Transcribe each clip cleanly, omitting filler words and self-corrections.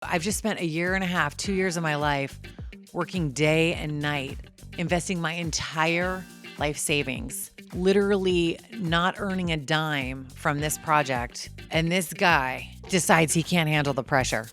I've just spent a year and a half, 2 years of my life working day and night, investing my entire life savings, literally not earning a dime from this project. And this guy decides he can't handle the pressure.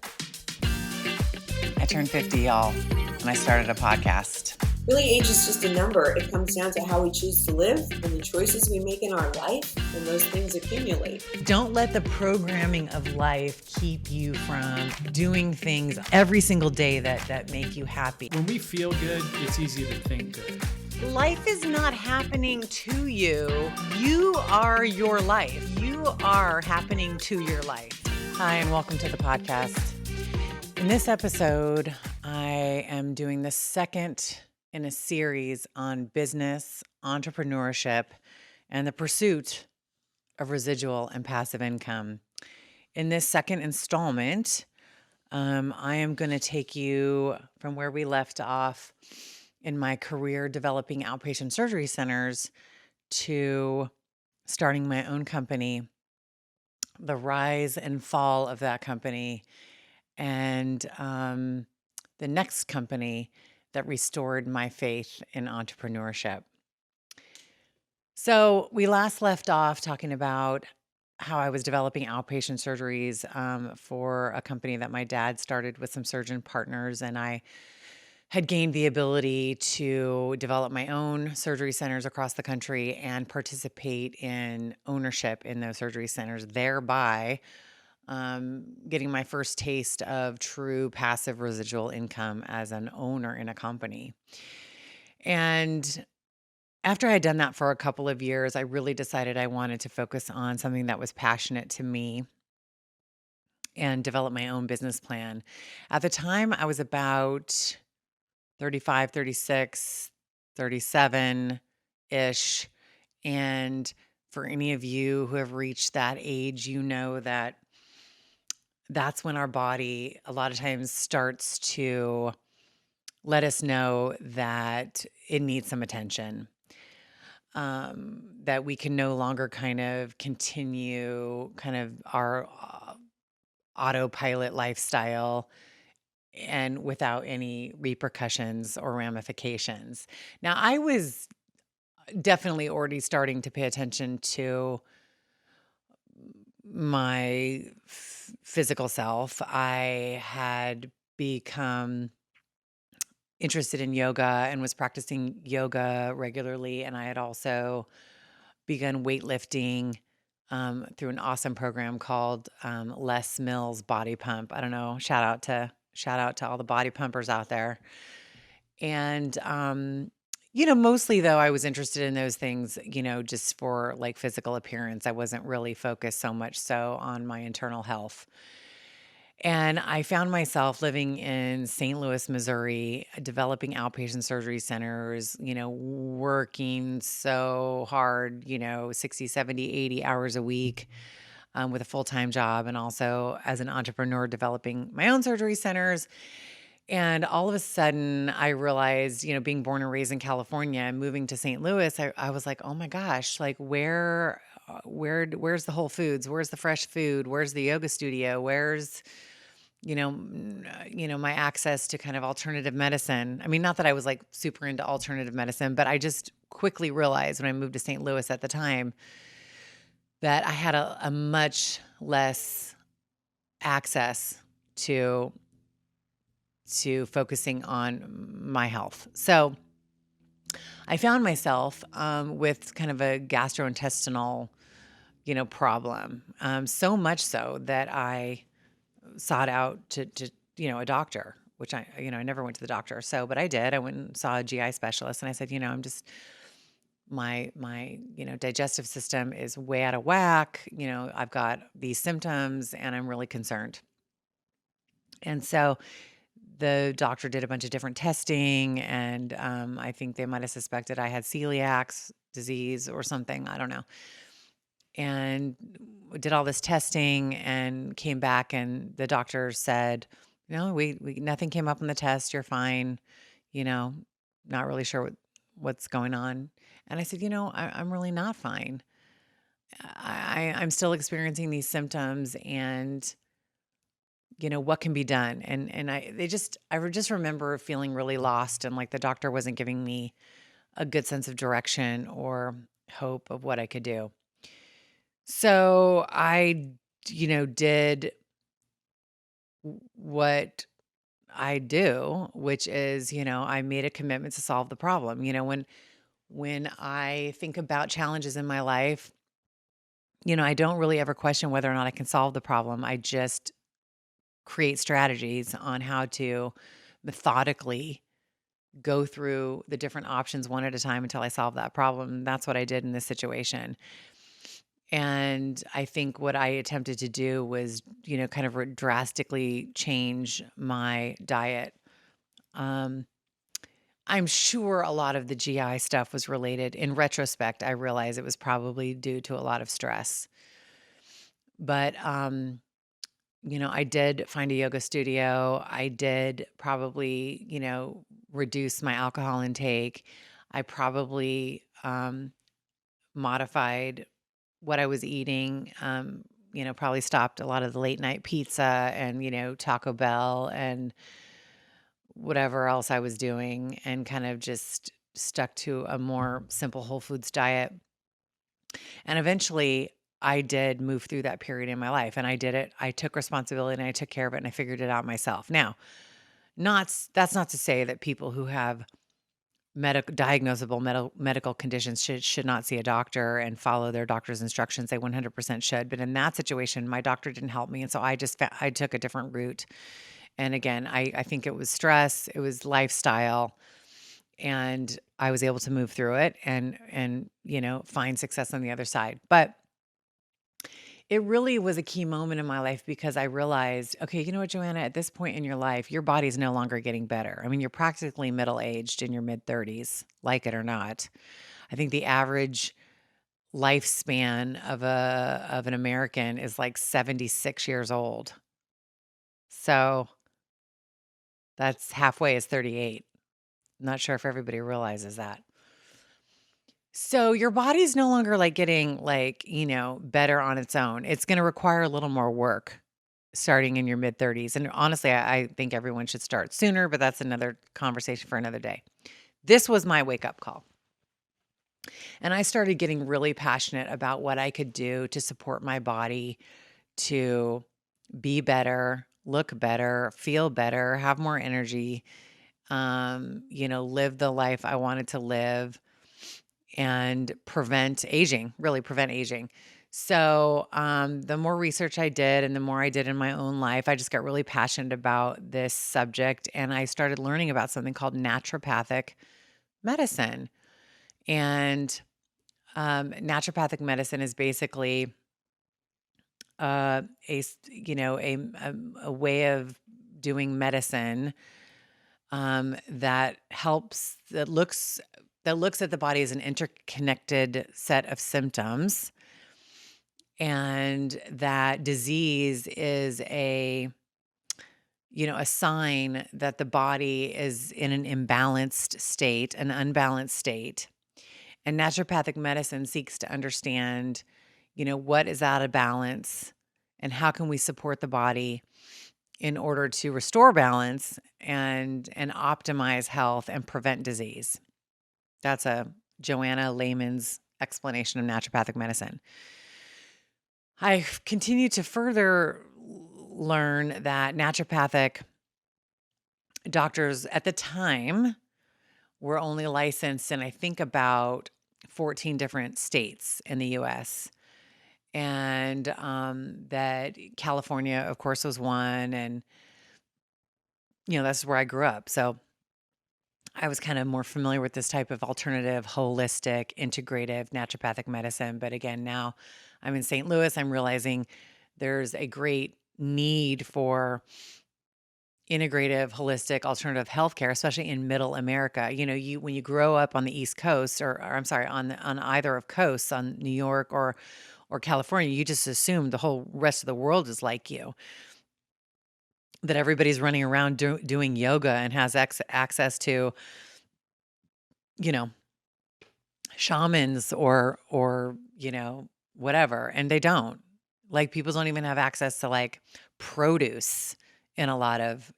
I turned 50, y'all, and I started a podcast. Really, age is just a number. It comes down to how we choose to live and the choices we make in our life, and those things accumulate. Don't let the programming of life keep you from doing things every single day that make you happy. When we feel good, it's easy to think good. Life is not happening to you. You are your life. You are happening to your life. Hi, and welcome to the podcast. In this episode, I am doing the second in a series on business, entrepreneurship, and the pursuit of residual and passive income. In this second installment, I am going to take you from where we left off in my career developing outpatient surgery centers to starting my own company, the rise and fall of that company, and the next company that restored my faith in entrepreneurship. So we last left off talking about how I was developing outpatient surgeries for a company that my dad started with some surgeon partners, and I had gained the ability to develop my own surgery centers across the country and participate in ownership in those surgery centers, thereby getting my first taste of true passive residual income as an owner in a company. And after I had done that for a couple of years, I really decided I wanted to focus on something that was passionate to me and develop my own business plan. At the time, I was about 35, 36, 37-ish. And for any of you who have reached that age, you know that that's when our body a lot of times starts to let us know that it needs some attention, that we can no longer kind of continue kind of our autopilot lifestyle and without any repercussions or ramifications. Now, I was definitely already starting to pay attention to my physical self. I had become interested in yoga and was practicing yoga regularly. And I had also begun weightlifting through an awesome program called Les Mills Body Pump. I don't know. Shout out to all the body pumpers out there. And mostly though, I was interested in those things, just for like physical appearance. I wasn't really focused so much so on my internal health. And I found myself living in St. Louis, Missouri, developing outpatient surgery centers, working so hard, 60, 70, 80 hours a week with a full-time job, and also as an entrepreneur developing my own surgery centers. And all of a sudden I realized, being born and raised in California and moving to St. Louis, I was like, oh my gosh, like where's the Whole Foods? Where's the fresh food? Where's the yoga studio? Where's, my access to kind of alternative medicine? I mean, not that I was like super into alternative medicine, but I just quickly realized when I moved to St. Louis at the time that I had a much less access to focusing on my health. So I found myself with kind of a gastrointestinal, problem. So much so that I sought out to a doctor, which I never went to the doctor. But I did. I went and saw a GI specialist, and I said, I'm just, my digestive system is way out of whack. I've got these symptoms and I'm really concerned. And so the doctor did a bunch of different testing, and I think they might have suspected I had celiac disease or something. I don't know. And did all this testing and came back, and the doctor said, no, we nothing came up on the test. You're fine. Not really sure what's going on. And I said, I'm really not fine. I'm still experiencing these symptoms, and what can be done? And I just remember feeling really lost, and like the doctor wasn't giving me a good sense of direction or hope of what I could do. So I did what I do, which is, I made a commitment to solve the problem. When I think about challenges in my life, I don't really ever question whether or not I can solve the problem. I just create strategies on how to methodically go through the different options one at a time until I solve that problem. That's what I did in this situation. And I think what I attempted to do was, kind of drastically change my diet. Um, I'm sure a lot of the GI stuff was related. In retrospect, I realize it was probably due to a lot of stress. But I did find a yoga studio. I did probably, reduce my alcohol intake. I probably modified what I was eating. Probably stopped a lot of the late night pizza and, Taco Bell and whatever else I was doing, and kind of just stuck to a more simple whole foods diet. And eventually I did move through that period in my life, and I did it. I took responsibility and I took care of it and I figured it out myself. Now, that's not to say that people who have diagnosable medical conditions should not see a doctor and follow their doctor's instructions. They 100% should. But in that situation, my doctor didn't help me, and so I took a different route. And again, I think it was stress, it was lifestyle, and I was able to move through it and find success on the other side. But it really was a key moment in my life because I realized, okay, you know what, Joanna, at this point in your life, your body's no longer getting better. I mean, you're practically middle-aged in your mid-30s, like it or not. I think the average lifespan of an American is like 76 years old. So that's halfway is 38. Not sure if everybody realizes that. So your body's no longer like getting like, better on its own. It's going to require a little more work starting in your mid 30s. And honestly, I think everyone should start sooner, but that's another conversation for another day. This was my wake up call. And I started getting really passionate about what I could do to support my body to be better, look better, feel better, have more energy, live the life I wanted to live and really prevent aging. So, the more research I did and the more I did in my own life, I just got really passionate about this subject. And I started learning about something called naturopathic medicine. And naturopathic medicine is basically a way of doing medicine that looks at the body as an interconnected set of symptoms, and that disease is a sign that the body is in an imbalanced state, an unbalanced state. And naturopathic medicine seeks to understand, what is out of balance and how can we support the body in order to restore balance and optimize health and prevent disease. That's a Joanna layman's explanation of naturopathic medicine. I've continued to further learn that naturopathic doctors at the time were only licensed in, I think, about 14 different states in the US. And that California, of course, was one. And, that's where I grew up. So I was kind of more familiar with this type of alternative, holistic, integrative naturopathic medicine. But again, now I'm in St. Louis. I'm realizing there's a great need for integrative, holistic, alternative healthcare, especially in middle America. When you grow up on the East Coast, or I'm sorry, on either of coasts, on New York or California, you just assume the whole rest of the world is like you. That everybody's running around doing yoga and has access to, you know, shamans or whatever, and they don't. Like, people don't even have access to like produce. in a lot of,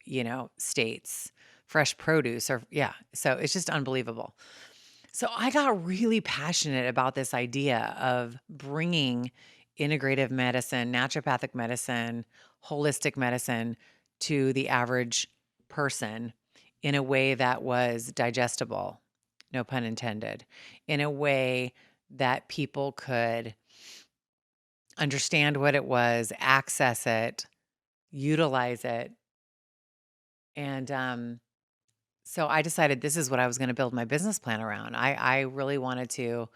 states, fresh produce or yeah. So it's just unbelievable. So I got really passionate about this idea of bringing integrative medicine, naturopathic medicine, holistic medicine to the average person in a way that was digestible, no pun intended, in a way that people could understand what it was, access it, utilize it. And so I decided this is what I was going to build my business plan around. I really wanted to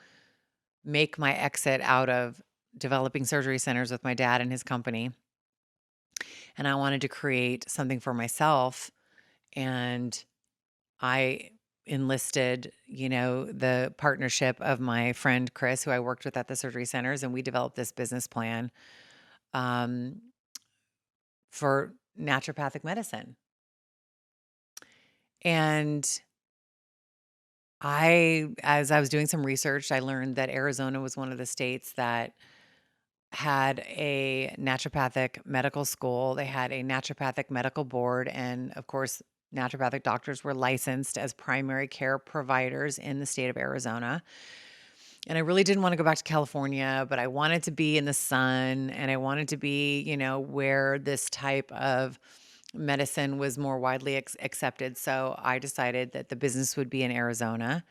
make my exit out of developing surgery centers with my dad and his company. And I wanted to create something for myself. And I enlisted, the partnership of my friend Chris, who I worked with at the surgery centers, and we developed this business plan um, for naturopathic medicine. And as I was doing some research, I learned that Arizona was one of the states that had a naturopathic medical school. They had a naturopathic medical board. And of course, naturopathic doctors were licensed as primary care providers in the state of Arizona. And I really didn't want to go back to California, but I wanted to be in the sun and I wanted to be, where this type of medicine was more widely accepted. So I decided that the business would be in Arizona.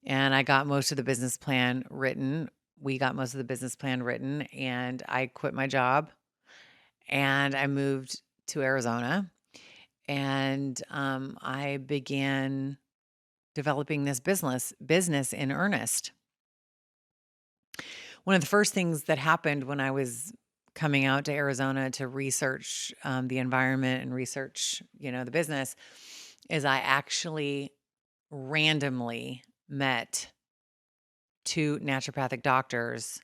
And I got most of the business plan written. We got most of the business plan written, and I quit my job and I moved to Arizona. And I began developing this business in earnest. One of the first things that happened when I was coming out to Arizona to research the environment and research, the business, is I actually randomly met two naturopathic doctors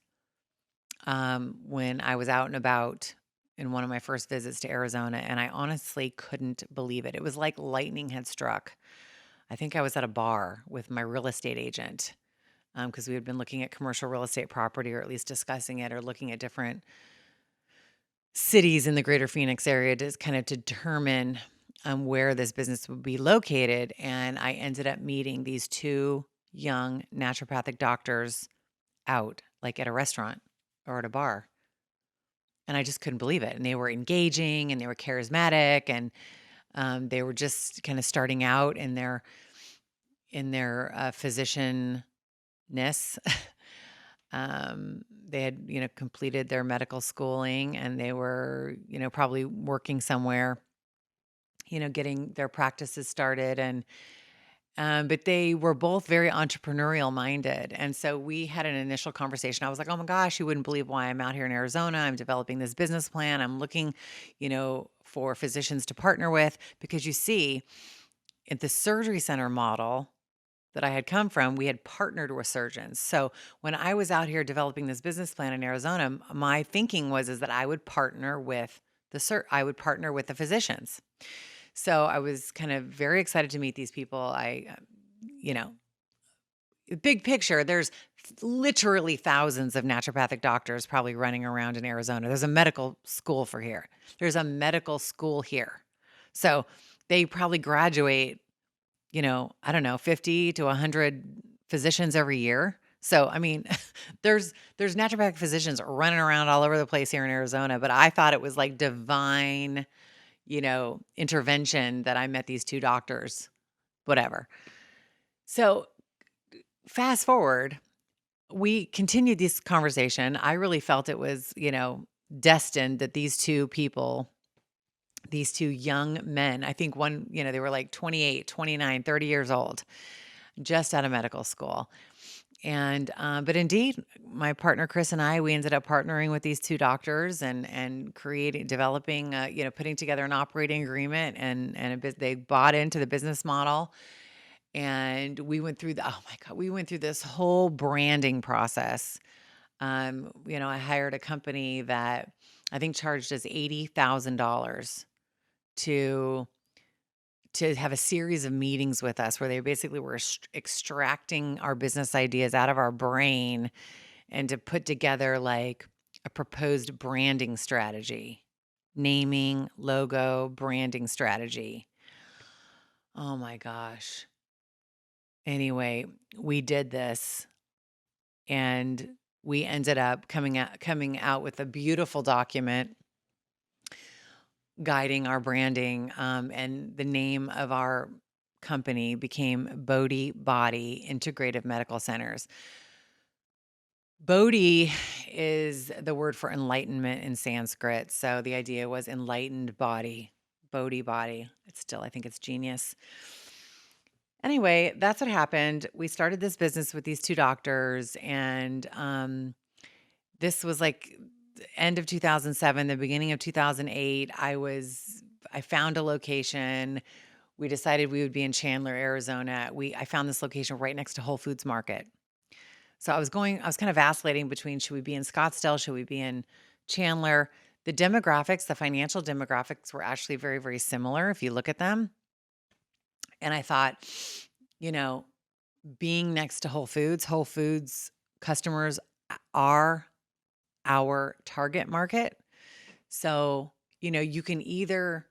when I was out and about in one of my first visits to Arizona, and I honestly couldn't believe it. It was like lightning had struck. I think I was at a bar with my real estate agent because we had been looking at commercial real estate property, or at least discussing it, or looking at different cities in the greater Phoenix area to kind of determine where this business would be located. And I ended up meeting these two young naturopathic doctors out, like at a restaurant or at a bar. And I just couldn't believe it. And they were engaging and they were charismatic and they were just kind of starting out in their physicianness. They had, completed their medical schooling and they were, probably working somewhere, getting their practices started and but they were both very entrepreneurial minded. And so we had an initial conversation. I was like, oh my gosh, you wouldn't believe why I'm out here in Arizona. I'm developing this business plan. I'm looking, for physicians to partner with because you see, at the surgery center model that I had come from, we had partnered with surgeons. So when I was out here developing this business plan in Arizona, my thinking was that I would partner with the physicians. So I was kind of very excited to meet these people. You know, big picture, there's literally thousands of naturopathic doctors probably running around in Arizona. There's a medical school for here. There's a medical school here. So they probably graduate, I don't know, 50 to 100 physicians every year. So, I mean, there's naturopathic physicians running around all over the place here in Arizona, but I thought it was like divine, intervention that I met these two doctors, whatever. So fast forward, we continued this conversation. I really felt it was, destined that these two people, these two young men, I think one, they were like 28, 29, 30 years old, just out of medical school. And, but indeed, my partner, Chris and I, we ended up partnering with these two doctors and developing, putting together an operating agreement they bought into the business model. And we went through oh my God, we went through this whole branding process. I hired a company that I think charged us $80,000 to have a series of meetings with us where they basically were extracting our business ideas out of our brain and to put together like a proposed branding strategy. naming, logo, branding strategy. Oh my gosh. Anyway, we did this and we ended up coming out with a beautiful document guiding our branding, and the name of our company became Bodhi Body Integrative Medical Centers. Bodhi is the word for enlightenment in Sanskrit. So the idea was enlightened body, Bodhi body. I think it's genius. Anyway, that's what happened. We started this business with these two doctors, and this was like the end of 2007, the beginning of 2008. I found a location. We decided we would be in Chandler, Arizona. I found this location right next to Whole Foods Market. So I was kind of vacillating between, should we be in Scottsdale? Should we be in Chandler? The demographics, the financial demographics were actually very, very similar if you look at them. And I thought, you know, being next to Whole Foods customers are our target market. So, you can either,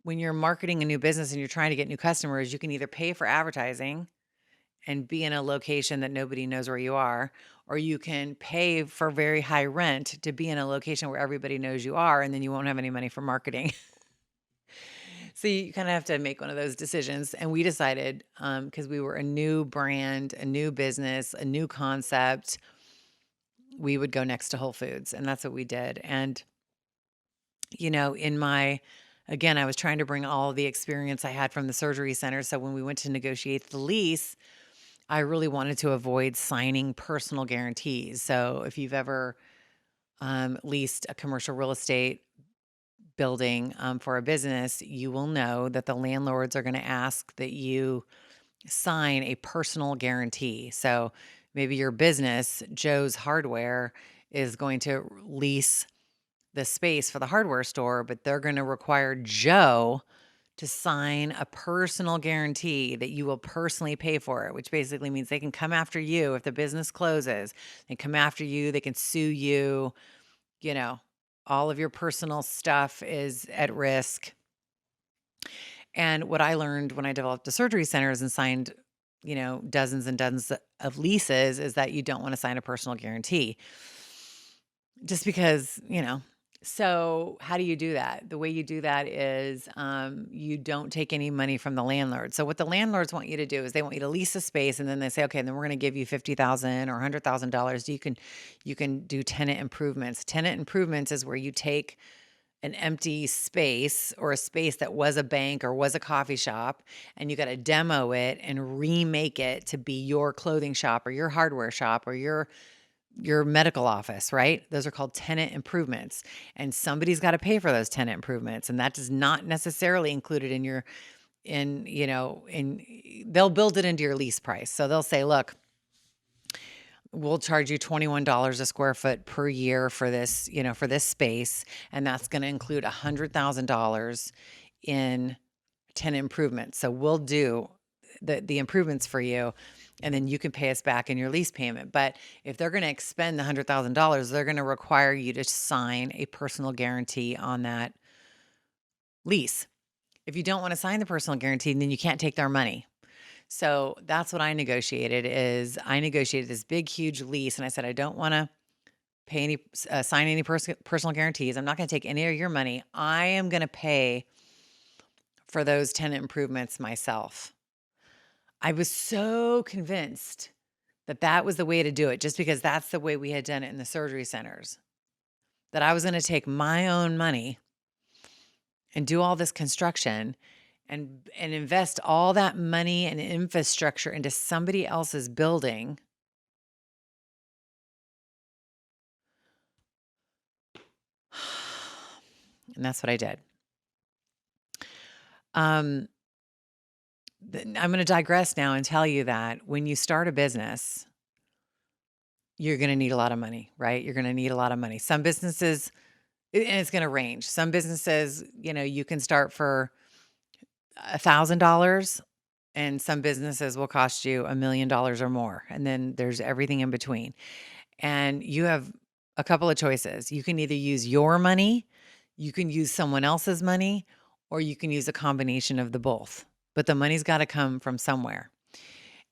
when you're marketing a new business and you're trying to get new customers, you can either pay for advertising and be in a location that nobody knows where you are, or you can pay for very high rent to be in a location where everybody knows you are, and then you won't have any money for marketing. So you kind of have to make one of those decisions. And we decided, because we were a new brand, a new business, a new concept, we would go next to Whole Foods. And that's what we did. And, again, I was trying to bring all the experience I had from the surgery center. So when we went to negotiate the lease, I really wanted to avoid signing personal guarantees. So if you've ever leased a commercial real estate building for a business, you will know that the landlords are going to ask that you sign a personal guarantee. So maybe your business, Joe's Hardware, is going to lease the space for the hardware store, but they're going to require Joe to sign a personal guarantee that you will personally pay for it, which basically means they can come after you if the business closes. They come after you, they can sue you, you know, all of your personal stuff is at risk. And what I learned when I developed the surgery centers and signed, dozens and dozens of leases is that you don't want to sign a personal guarantee. Just because, so how do you do that? The way you do that is you don't take any money from the landlord. So what the landlords want you to do is they want you to lease a space, and then they say, okay, then we're going to give you $50,000 or $100,000. You can do tenant improvements. Tenant improvements is where you take an empty space or a space that was a bank or was a coffee shop, and you got to demo it and remake it to be your clothing shop or your hardware shop or your medical office, right? Those are called tenant improvements. And somebody's got to pay for those tenant improvements. And that does not necessarily include it they'll build it into your lease price. So they'll say, look, we'll charge you $21 a square foot per year for this, for this space. And that's going to include $100,000 in tenant improvements. So we'll do the improvements for you, and then you can pay us back in your lease payment. But if they're going to expend the $100,000, they're going to require you to sign a personal guarantee on that lease. If you don't want to sign the personal guarantee, then you can't take their money. So that's what I negotiated. I negotiated this big, huge lease, and I said, I don't want to sign any personal guarantees. I'm not going to take any of your money. I am going to pay for those tenant improvements myself. I was so convinced that that was the way to do it, just because that's the way we had done it in the surgery centers, that I was going to take my own money and do all this construction and invest all that money and infrastructure into somebody else's building. And that's what I did. I'm going to digress now and tell you that when you start a business, you're going to need a lot of money, right? You're going to need a lot of money. Some businesses, and it's going to range. Some businesses, you can start for $1,000, and some businesses will cost you $1 million or more. And then there's everything in between. And you have a couple of choices. You can either use your money, You can use someone else's money or you can use a combination of the both, but the money's got to come from somewhere.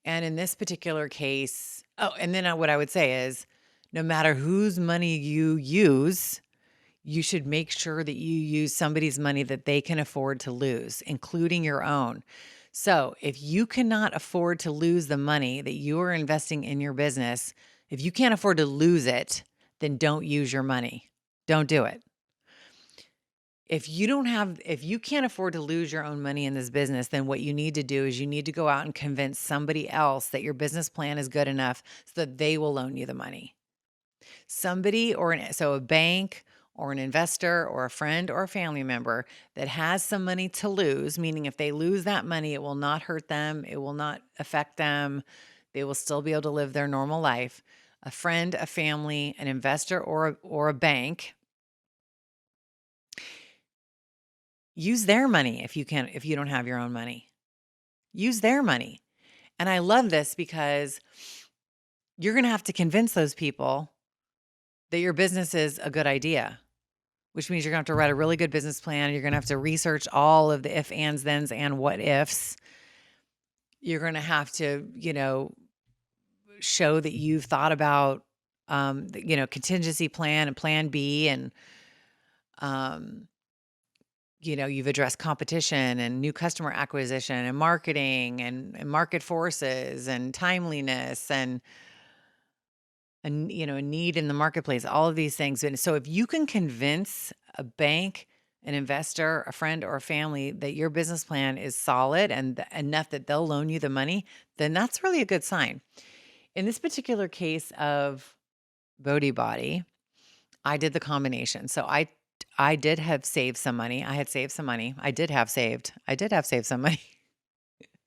And in this particular case, and then what I would say is no matter whose money you use, you should make sure that you use somebody's money that they can afford to lose, including your own. So if you cannot afford to lose the money that you are investing in your business, if you can't afford to lose it, then don't use your money. Don't do it. If you can't afford to lose your own money in this business, then what you need to do is you need to go out and convince somebody else that your business plan is good enough so that they will loan you the money. So a bank or an investor or a friend or a family member that has some money to lose, meaning if they lose that money, it will not hurt them, it will not affect them, they will still be able to live their normal life. A friend, a family, an investor, or a bank, use their money if you don't have your own money. Use their money. And I love this because you're going to have to convince those people that your business is a good idea, which means you're going to have to write a really good business plan. You're going to have to research all of the if, ands, thens, and what ifs. You're going to have to, show that you've thought about, contingency plan and plan B, and, you've addressed competition and new customer acquisition and marketing and market forces and timeliness and a need in the marketplace, all of these things. And so if you can convince a bank, an investor, a friend, or a family that your business plan is solid and enough that they'll loan you the money, then that's really a good sign. In this particular case of Bodhi Body, I did the combination. So I did have saved some money. I had saved some money. I did have saved some money.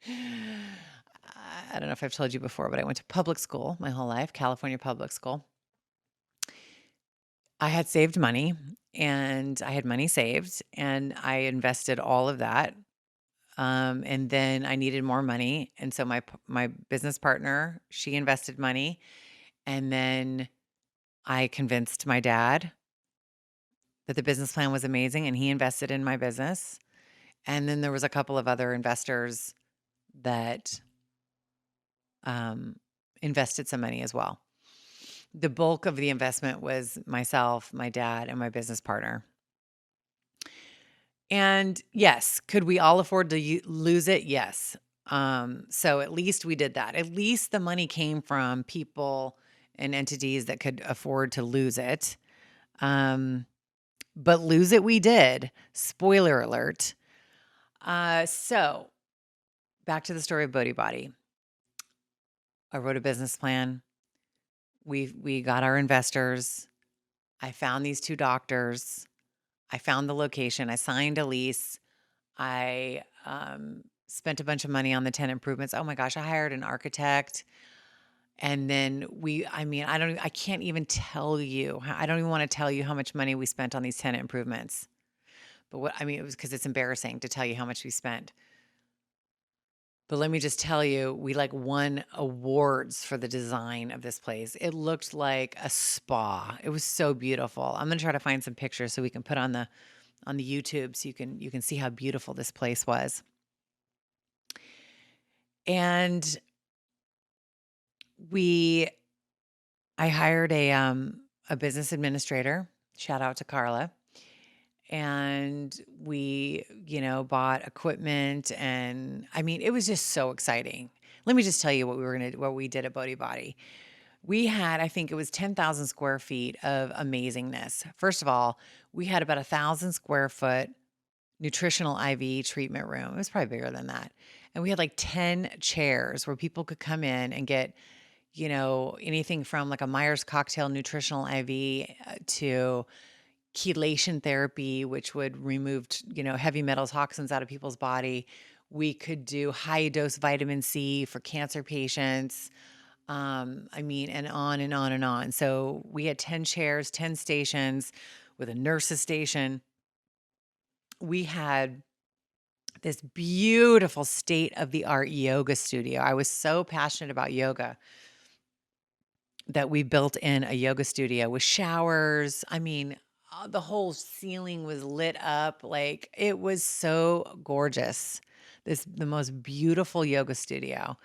I don't know if I've told you before, but I went to public school my whole life, California public school. I had saved money and I had money saved and I invested all of that. And then I needed more money. And so my business partner, she invested money. And then I convinced my dad that the business plan was amazing and he invested in my business. And then there was a couple of other investors that invested some money as well. The bulk of the investment was myself, my dad, and my business partner. And yes, could we all afford to lose it? Yes. So at least we did that. At least the money came from people and entities that could afford to lose it. But lose it we did. Spoiler alert. So back to the story of Bodhi Body. I wrote a business plan. We got our investors. I found these 2 doctors. I found the location. I signed a lease. I spent a bunch of money on the tenant improvements. Oh my gosh, I hired an architect. And then I can't even tell you. I don't even want to tell you how much money we spent on these tenant improvements. But it was because it's embarrassing to tell you how much we spent. But let me just tell you, we won awards for the design of this place. It looked like a spa. It was so beautiful. I'm going to try to find some pictures so we can put on the YouTube so you can see how beautiful this place was. And I hired a business administrator. Shout out to Carla. And we, bought equipment and it was just so exciting. Let me just tell you what we did at Bodhi Body. We had, I think it was 10,000 square feet of amazingness. First of all, we had about 1,000 square foot nutritional IV treatment room. It was probably bigger than that. And we had 10 chairs where people could come in and get, anything from a Myers cocktail nutritional IV to chelation therapy, which would remove, heavy metal toxins out of people's body. We could do high dose vitamin C for cancer patients. And on and on and on. So we had 10 chairs, 10 stations with a nurse's station. We had this beautiful state-of-the-art yoga studio. I was so passionate about yoga that we built in a yoga studio with showers. the whole ceiling was lit up. Like it was so gorgeous. The most beautiful yoga studio.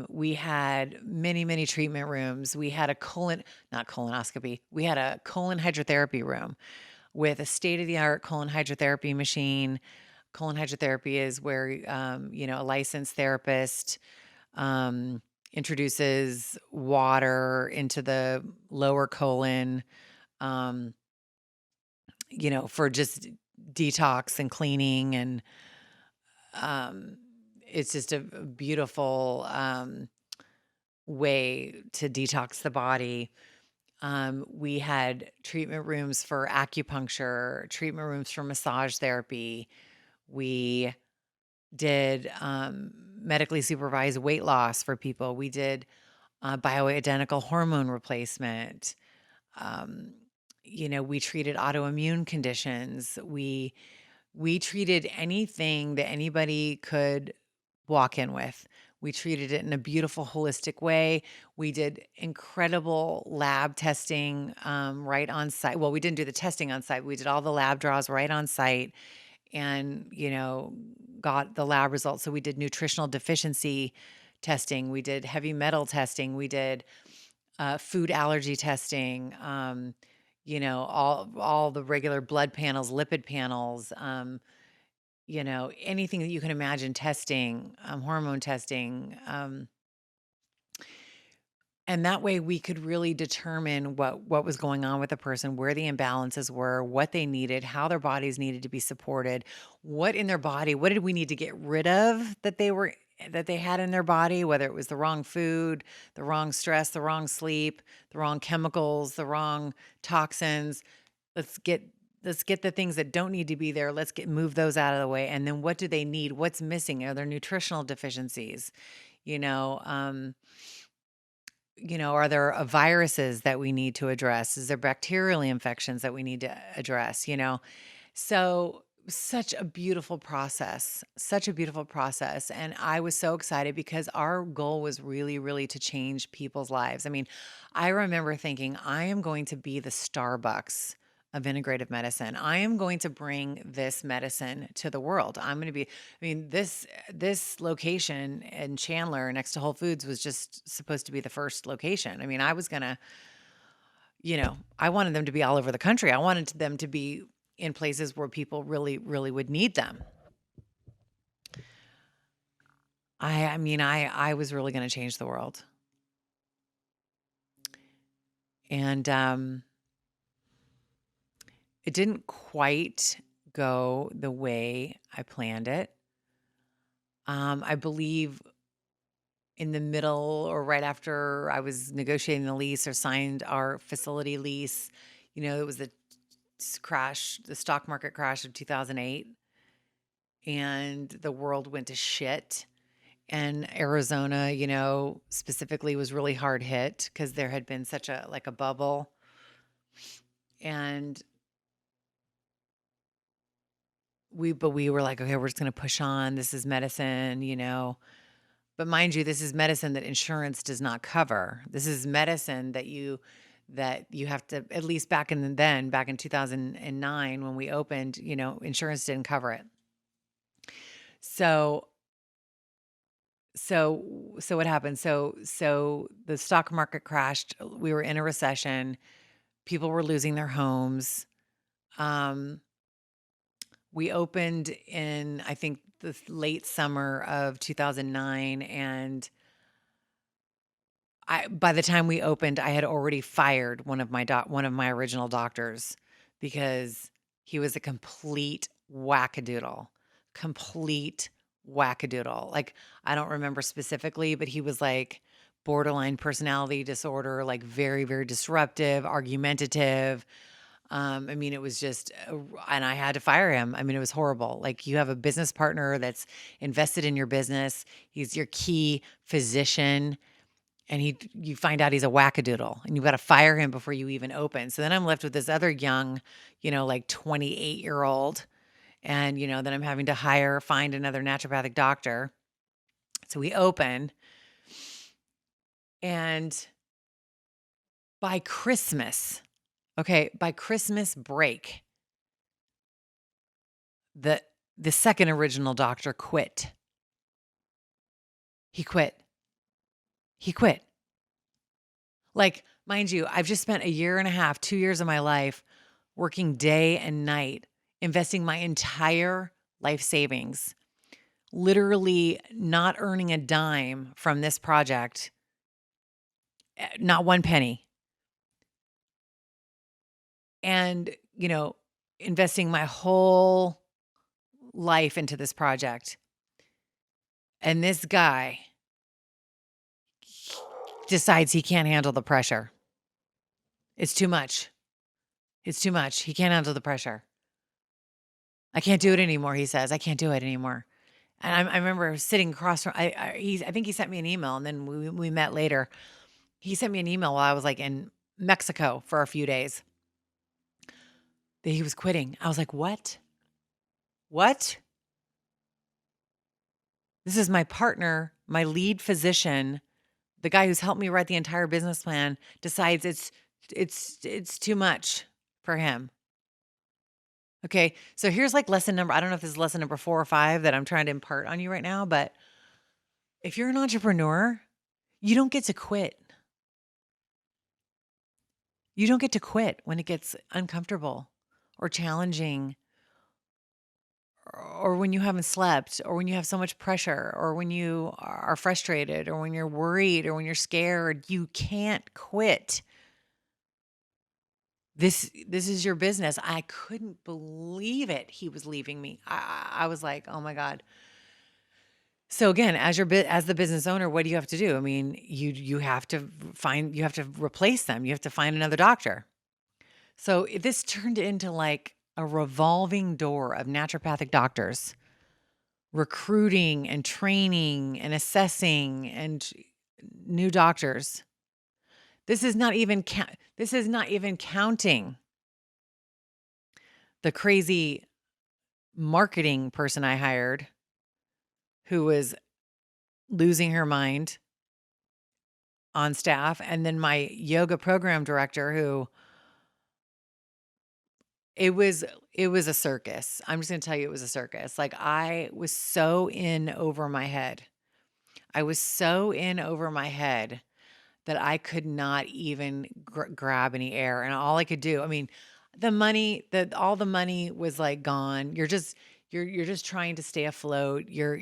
We had many, many treatment rooms. We had a not colonoscopy. We had a colon hydrotherapy room with a state of the art colon hydrotherapy machine. Colon hydrotherapy is where, a licensed therapist um, introduces water into the lower colon, um, for just detox and cleaning. And um, it's just a beautiful way to detox the body. We had treatment rooms for acupuncture, treatment rooms for massage therapy. We did medically supervised weight loss for people. We did bioidentical hormone replacement. Um, we treated autoimmune conditions. We treated anything that anybody could walk in with. We treated it in a beautiful, holistic way. We did incredible lab testing right on site. Well, we didn't do the testing on site. We did all the lab draws right on site and, got the lab results. So we did nutritional deficiency testing. We did heavy metal testing. We did food allergy testing. All the regular blood panels, lipid panels. Anything that you can imagine testing, hormone testing. And that way we could really determine what was going on with the person, where the imbalances were, what they needed, how their bodies needed to be supported, what in their body, what did we need to get rid of that they had in their body, whether it was the wrong food, the wrong stress, the wrong sleep, the wrong chemicals, the wrong toxins. Let's get let's get the things that don't need to be there. Move those out of the way. And then what do they need? What's missing? Are there nutritional deficiencies? You know, um, are there viruses that we need to address? Is there bacterial infections that we need to address? So such a beautiful process, such a beautiful process. And I was so excited because our goal was really, really to change people's lives. I mean, I remember thinking, I am going to be the Starbucks of integrative medicine. I am going to bring this medicine to the world. I'm going to be, I mean, this location in Chandler next to Whole Foods was just supposed to be the first location. I mean, I was going to, I wanted them to be all over the country. I wanted them to be in places where people really, really would need them. I was really going to change the world. And it didn't quite go the way I planned it. I believe in the middle or right after I was negotiating the lease or signed our facility lease, it was the stock market crash of 2008, and the world went to shit. And Arizona, specifically was really hard hit because there had been such a bubble. And we were like, okay, we're just going to push on. This is medicine. But mind you, this is medicine that insurance does not cover. This is medicine that you have to, at least back in 2009 when we opened, insurance didn't cover it. So what happened? So the stock market crashed. We were in a recession. People were losing their homes. Um, we opened in, I think, the late summer of 2009, and by the time we opened, I had already fired one of my original doctors because he was a complete wackadoodle. Complete wackadoodle. Like, I don't remember specifically, but he was like borderline personality disorder, like very, very disruptive, argumentative. It was just, and I had to fire him. It was horrible. Like, you have a business partner that's invested in your business. He's your key physician, and you find out he's a wackadoodle, and you've got to fire him before you even open. So then I'm left with this other young, like 28-year-old, and then I'm having to find another naturopathic doctor. So we open, and by Christmas, Okay, by Christmas break, the the second original doctor quit. He quit. He quit. Like, mind you, I've just spent a year and a half, 2 years of my life working day and night, investing my entire life savings, literally not earning a dime from this project, not one penny. And, investing my whole life into this project. And this guy decides he can't handle the pressure. It's too much. It's too much. He can't handle the pressure. I can't do it anymore, he says. I can't do it anymore. And I remember sitting across from I think he sent me an email, and then we met later. He sent me an email while I was, like, in Mexico for a few days that he was quitting. I was like, "What? What? This is my partner, my lead physician, the guy who's helped me write the entire business plan, decides it's too much for him." Okay, so here's, like, lesson number I don't know if this is lesson number 4 or 5 that I'm trying to impart on you right now, but if you're an entrepreneur, you don't get to quit. You don't get to quit when it gets uncomfortable or challenging or when you haven't slept or when you have so much pressure or when you are frustrated or when you're worried or when you're scared. You can't quit. This is your business. I couldn't believe it. He was leaving me. I was like, "Oh my God." So again, as the business owner, what do you have to do? I mean, you have to you have to replace them. You have to find another doctor. So this turned into like a revolving door of naturopathic doctors recruiting and training and assessing and new doctors. This is not even counting the crazy marketing person I hired who was losing her mind on staff, and then my yoga program director who it was it was a circus. I'm just going to tell you it was a circus. Like I was so in over my head. I was so in over my head that I could not even grab any air, and all I could do, I mean, all the money was like gone. You're just trying to stay afloat. You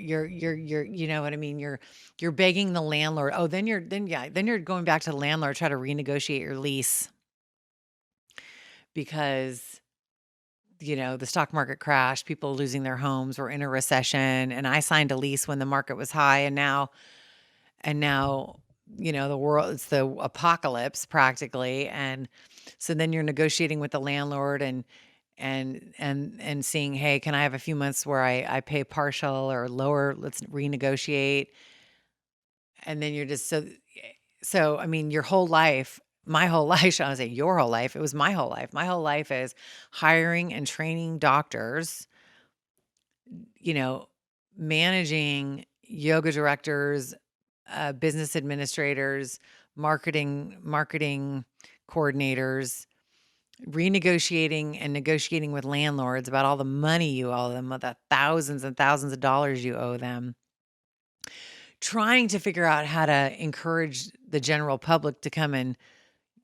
know what I mean? You're begging the landlord. Oh, then you're going back to the landlord, try to renegotiate your lease because the stock market crashed, people losing their homes, we're in a recession, and I signed a lease when the market was high, and now the world, it's the apocalypse practically. And so then you're negotiating with the landlord and seeing, hey, can I have a few months where I pay partial or lower, let's renegotiate. And then you're just so I mean, your whole life, my whole life, I would say your whole life, it was my whole life. My whole life is hiring and training doctors, you know, managing yoga directors, business administrators, marketing coordinators, renegotiating and negotiating with landlords about all the money you owe them, the thousands and thousands of dollars you owe them, trying to figure out how to encourage the general public to come and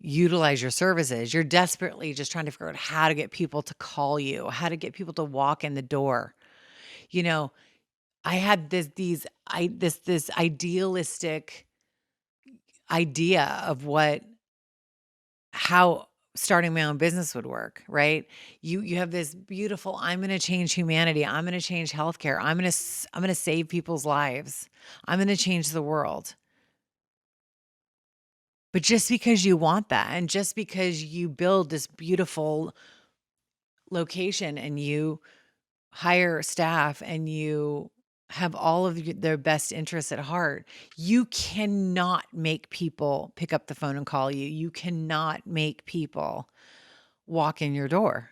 utilize your services. You're desperately just trying to figure out how to get people to call you, how to get people to walk in the door. You know, I had this idealistic idea of how starting my own business would work, right? You have this beautiful, I'm going to change humanity. I'm going to change healthcare. I'm going to save people's lives. I'm going to change the world. But just because you want that and just because you build this beautiful location and you hire staff and you have all of their best interests at heart, you cannot make people pick up the phone and call you. You cannot make people walk in your door.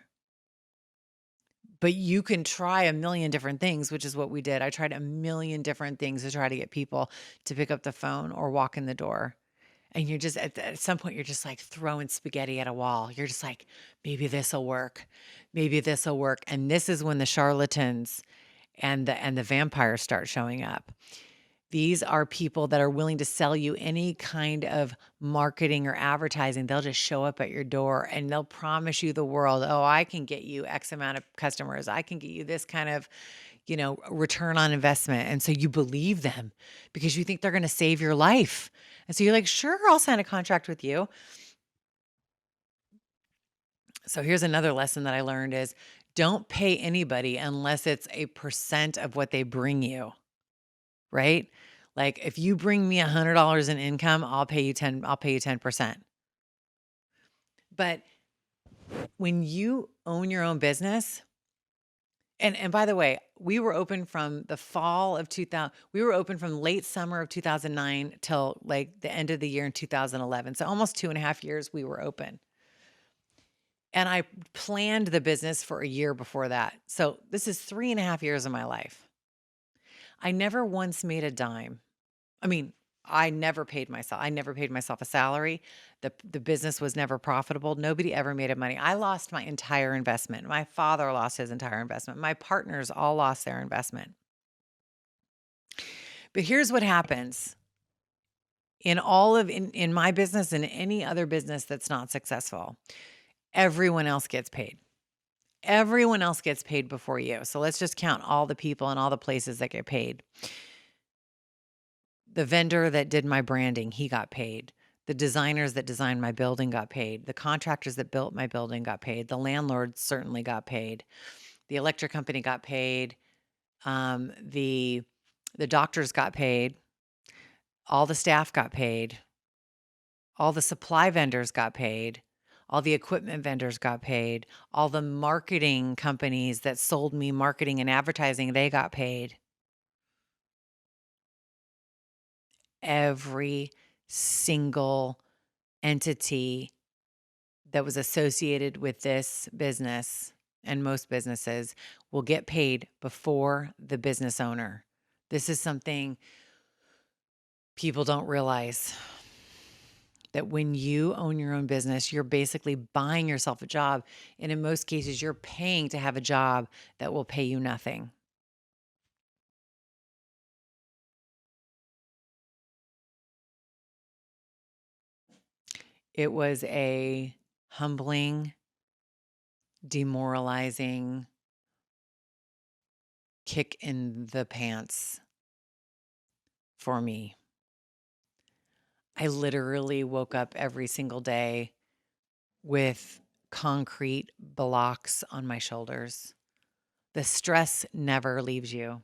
But you can try a million different things, which is what we did. I tried a million different things to try to get people to pick up the phone or walk in the door. And you're just at some point, you're just like throwing spaghetti at a wall. You're just like, maybe this will work. Maybe this will work. And this is when the charlatans and the vampires start showing up. These are people that are willing to sell you any kind of marketing or advertising. They'll just show up at your door and they'll promise you the world. Oh, I can get you X amount of customers. I can get you this kind of, return on investment. And so you believe them because you think they're going to save your life. And so you're like, sure, I'll sign a contract with you. So here's another lesson that I learned is don't pay anybody unless it's a percent of what they bring you. Right? Like if you bring me $100 in income, I'll pay you 10%. But when you own your own business, and by the way, we were open from the fall of 2000, we were open from late summer of 2009 till like the end of the year in 2011. So almost 2.5 years we were open. And I planned the business for a year before that. So this is 3.5 years of my life. I never once made a dime. I mean, I never paid myself a salary. The business was never profitable. Nobody ever made money. I lost my entire investment. My father lost his entire investment. My partners all lost their investment. But here's what happens in my business and any other business that's not successful. Everyone else gets paid. Everyone else gets paid before you. So let's just count all the people and all the places that get paid. The vendor that did my branding, he got paid. The designers that designed my building got paid. The contractors that built my building got paid. The landlord certainly got paid. The electric company got paid. The doctors got paid. All the staff got paid. All the supply vendors got paid. All the equipment vendors got paid. All the marketing companies that sold me marketing and advertising, they got paid. Every single entity that was associated with this business and most businesses will get paid before the business owner. This is something people don't realize, that when you own your own business, you're basically buying yourself a job. And in most cases, you're paying to have a job that will pay you nothing. It was a humbling, demoralizing kick in the pants for me. I literally woke up every single day with concrete blocks on my shoulders. The stress never leaves you.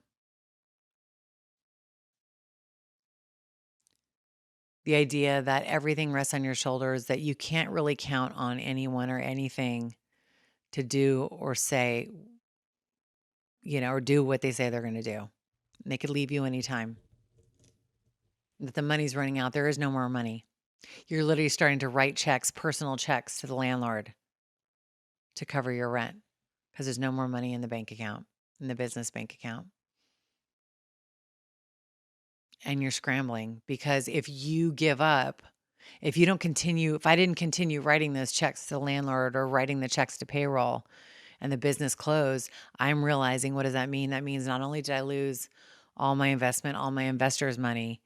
The idea that everything rests on your shoulders, that you can't really count on anyone or anything to do or say, or do what they say they're going to do. And they could leave you anytime. That the money's running out. There is no more money. You're literally starting to write checks, personal checks to the landlord to cover your rent because there's no more money in the bank account, in the business bank account. And you're scrambling because if you give up, if I didn't continue writing those checks to the landlord or writing the checks to payroll and the business closed, I'm realizing, what does that mean? That means not only did I lose all my investment, all my investors' money,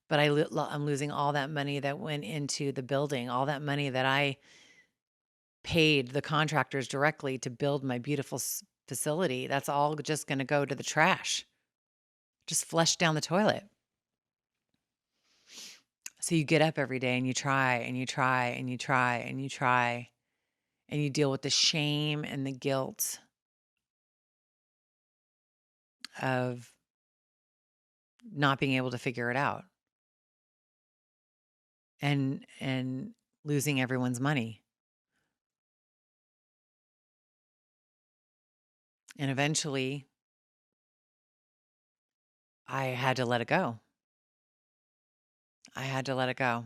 but I'm losing all that money that went into the building, all that money that I paid the contractors directly to build my beautiful facility. That's all just going to go to the trash, just flush down the toilet. So you get up every day and you try and you try and you try and you try and you deal with the shame and the guilt of not being able to figure it out and losing everyone's money. And eventually I had to let it go. I had to let it go.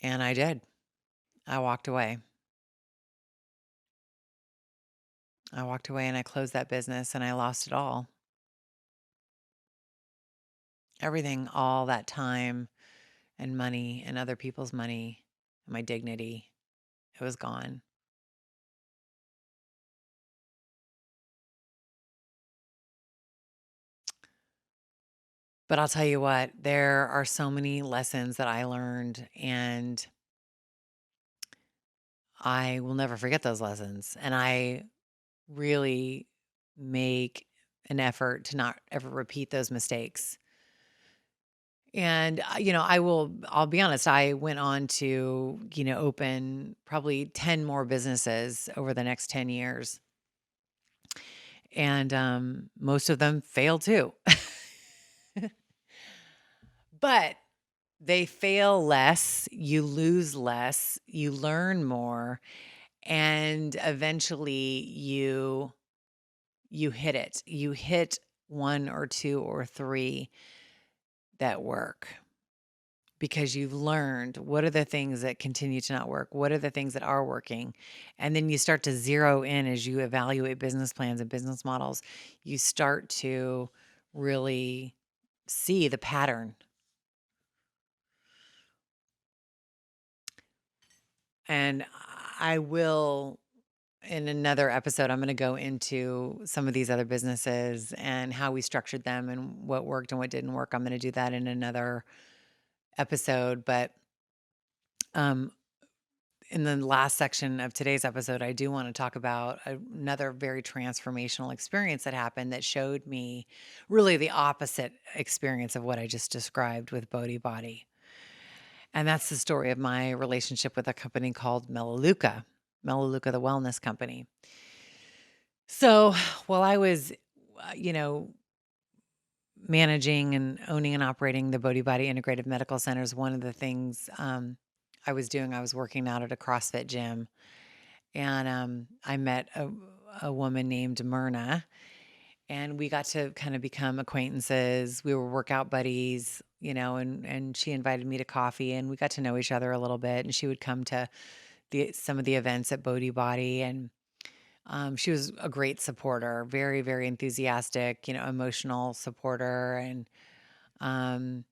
And I did. I walked away. I walked away and I closed that business and I lost it all. everything, all that time and money and other people's money and my dignity, it was gone. But I'll tell you what, there are so many lessons that I learned, and I will never forget those lessons. And I really make an effort to not ever repeat those mistakes. And, I'll be honest, I went on to, open probably 10 more businesses over the next 10 years. And most of them failed too. But they fail less, you lose less, you learn more, and eventually you hit it. You hit one or two or three that work because you've learned what are the things that continue to not work? What are the things that are working? And then you start to zero in as you evaluate business plans and business models. You start to really see the pattern. And I will, in another episode, I'm going to go into some of these other businesses and how we structured them and what worked and what didn't work. I'm going to do that in another episode. But um, in the last section of today's episode, I do want to talk about another very transformational experience that happened that showed me really the opposite experience of what I just described with Bodhi Body. And that's the story of my relationship with a company called Melaleuca, the wellness company. So while I was, you know, managing and owning and operating the Bodhi Body Integrative Medical Centers, one of the things I was doing, I was working out at a CrossFit gym, and I met a woman named Myrna, and we got to kind of become acquaintances. We were workout buddies, and she invited me to coffee, and we got to know each other a little bit. And she would come to some of the events at Bodhi Body, and she was a great supporter, very, very enthusiastic, emotional supporter. Um,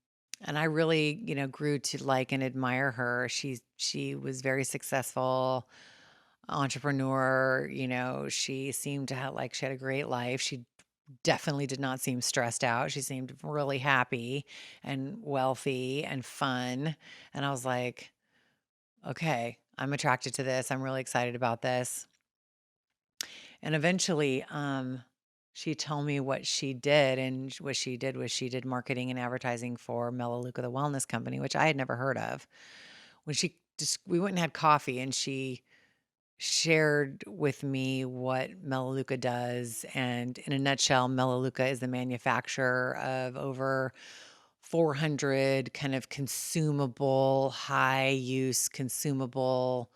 and I really, grew to like and admire her. She was very successful entrepreneur. She seemed to have like she had a great life. She definitely did not seem stressed out. She seemed really happy and wealthy and fun. And I was like, okay, I'm attracted to this. I'm really excited about this. And eventually, she told me what she did. And what she did was she did marketing and advertising for Melaleuca, the wellness company, which I had never heard of. When we went and had coffee, and she shared with me what Melaleuca does. And in a nutshell, Melaleuca is the manufacturer of over 400 kind of consumable, high use consumable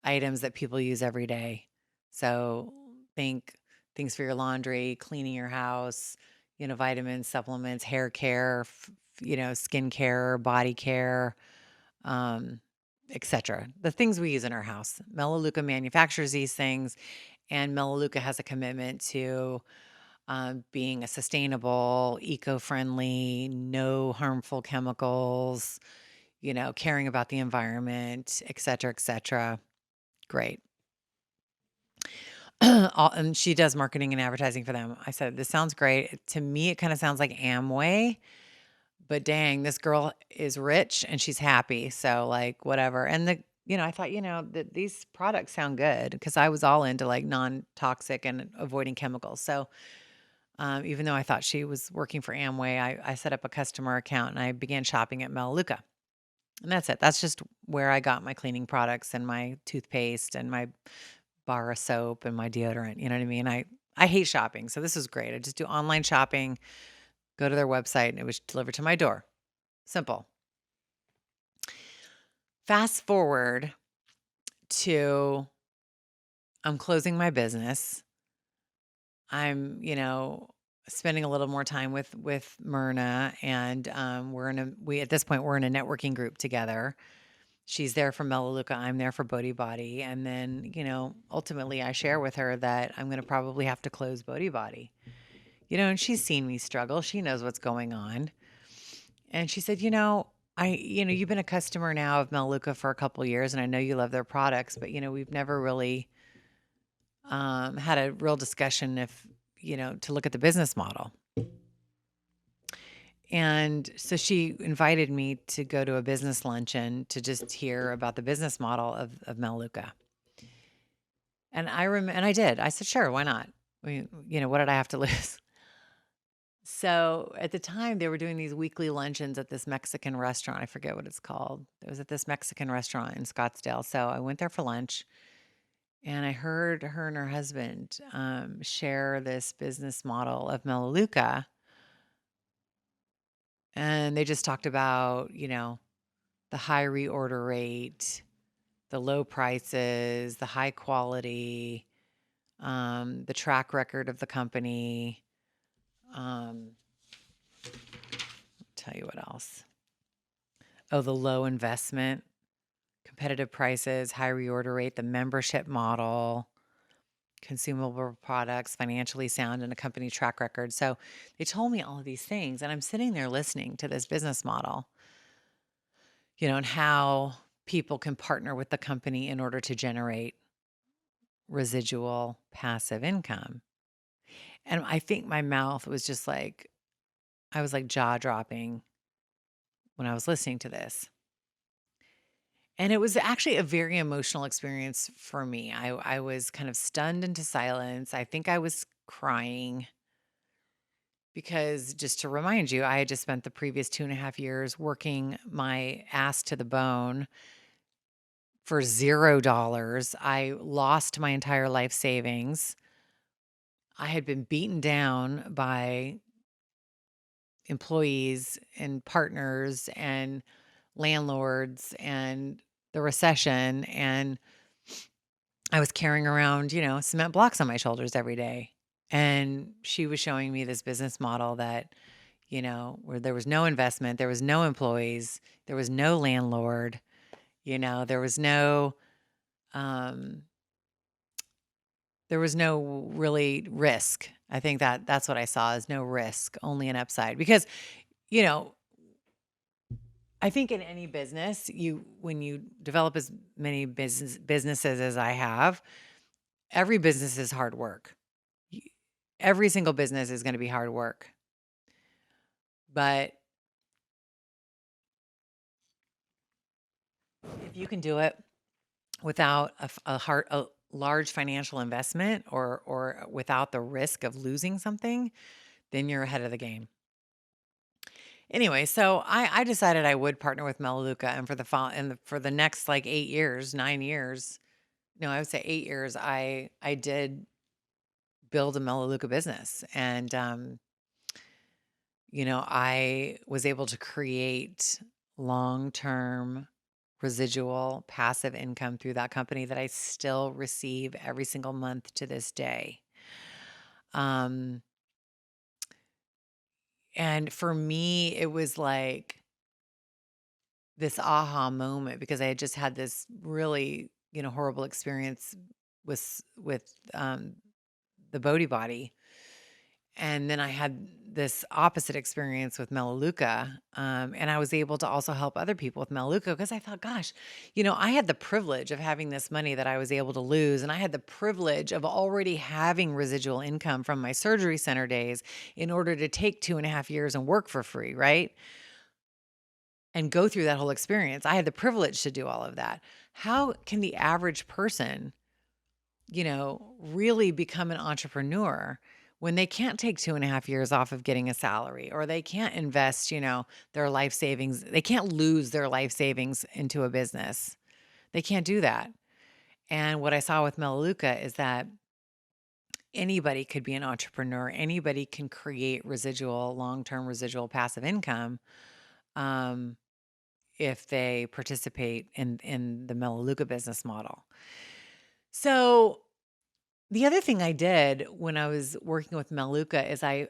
items that people use every day. So think things for your laundry, cleaning your house, vitamins, supplements, hair care, skin care, body care, um, etc. The things we use in our house. Melaleuca manufactures these things, and Melaleuca has a commitment to being a sustainable, eco-friendly, no harmful chemicals, caring about the environment, etc., etc. Great. And she does marketing and advertising for them. I said, this sounds great. To me, it kind of sounds like Amway, but dang, this girl is rich and she's happy. So like whatever. And I thought, that these products sound good because I was all into like non-toxic and avoiding chemicals. So even though I thought she was working for Amway, I set up a customer account and I began shopping at Melaleuca. And that's it. That's just where I got my cleaning products and my toothpaste and my bar of soap and my deodorant. You know what I mean? I hate shopping. So this was great. I just do online shopping, go to their website, and it was delivered to my door. Simple. Fast forward to I'm closing my business. I'm, spending a little more time with Myrna, and at this point we're in a networking group together. She's there for Melaleuca, I'm there for Bodhi Body, and then ultimately I share with her that I'm going to probably have to close Bodhi Body. And she's seen me struggle. She knows what's going on. And she said, you've been a customer now of Melaleuca for a couple years, and I know you love their products, but we've never really had a real discussion to look at the business model. And so she invited me to go to a business luncheon to just hear about the business model of Melaleuca. And and I did. I said, sure, why not? What did I have to lose? So at the time, they were doing these weekly luncheons at this Mexican restaurant. I forget what it's called. It was at this Mexican restaurant in Scottsdale. So I went there for lunch, and I heard her and her husband share this business model of Melaleuca. And they just talked about, the high reorder rate, the low prices, the high quality, the track record of the company. Tell you what else. Oh, the low investment, competitive prices, high reorder rate, the membership model, consumable products, financially sound, and a company track record. So they told me all of these things, and I'm sitting there listening to this business model, and how people can partner with the company in order to generate residual passive income. And I think my mouth was just like, I was like jaw dropping when I was listening to this. And it was actually a very emotional experience for me. I was kind of stunned into silence. I think I was crying because, just to remind you, I had just spent the previous 2.5 years working my ass to the bone for $0. I lost my entire life savings. I had been beaten down by employees and partners and landlords and the recession. And I was carrying around, cement blocks on my shoulders every day. And she was showing me this business model that, where there was no investment, there was no employees, there was no landlord, there was no, um, there was no really risk. I think that's what I saw, is no risk, only an upside. Because, you know, I think in any business, when you develop as many businesses as I have, every business is hard work. Y- Every single business is going to be hard work. But if you can do it without a large financial investment, or without the risk of losing something, then you're ahead of the game. Anyway, so I decided I would partner with Melaleuca, and for the next like 8 years, 9 years, no, I would say 8 years, I did build a Melaleuca business. And I was able to create long-term residual passive income through that company that I still receive every single month to this day. Um, and for me, it was like this aha moment, because I had just had this really, horrible experience with the Bodhi body. And then I had this opposite experience with Melaleuca. And I was able to also help other people with Melaleuca, because I thought, gosh, I had the privilege of having this money that I was able to lose. And I had the privilege of already having residual income from my surgery center days in order to take 2.5 years and work for free, right? And go through that whole experience. I had the privilege to do all of that. How can the average person, really become an entrepreneur when they can't take 2.5 years off of getting a salary, or they can't invest, their life savings? They can't lose their life savings into a business. They can't do that. And what I saw with Melaleuca is that anybody could be an entrepreneur. Anybody can create long-term residual passive income. If they participate in the Melaleuca business model. So the other thing I did when I was working with Melaleuca is I